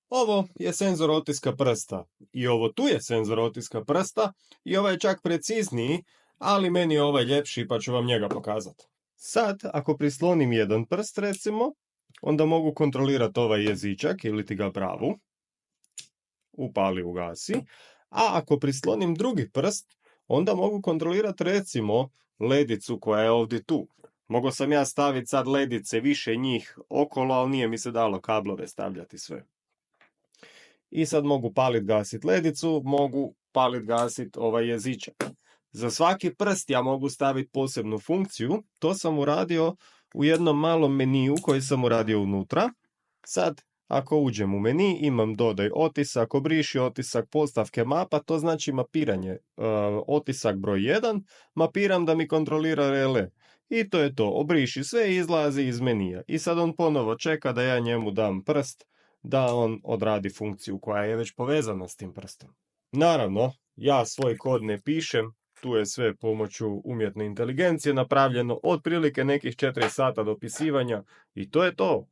Ovo je senzor otiska prsta i ovo tu je senzor otiska prsta i ovaj je čak precizniji, ali meni je ovaj ljepši pa ću vam njega pokazati. Sad, ako prislonim jedan prst recimo, onda mogu kontrolirati ovaj jezičak ili ti ga bravu, upali, ugasi, a ako prislonim drugi prst, onda mogu kontrolirati recimo ledicu koja je ovdje tu. Mogao sam ja staviti sad ledice, više njih okolo, ali nije mi se dalo kablove stavljati sve. I sad mogu palit, gasit ledicu, mogu palit, gasit ovaj jezičak. Za svaki prst ja mogu staviti posebnu funkciju, to sam uradio u jednom malom meniju koji sam uradio unutra. Sad, ako uđem u meni, imam dodaj otisak, obriši otisak, postavke mapa, to znači mapiranje. Otisak broj 1, mapiram da mi kontrolira relé. I to je to, obriši sve i izlazi iz menija. I sad on ponovo čeka da ja njemu dam prst, da on odradi funkciju koja je već povezana s tim prstom. Naravno, ja svoj kod ne pišem, tu je sve pomoću umjetne inteligencije napravljeno, otprilike nekih 4 sata dopisivanja i to je to.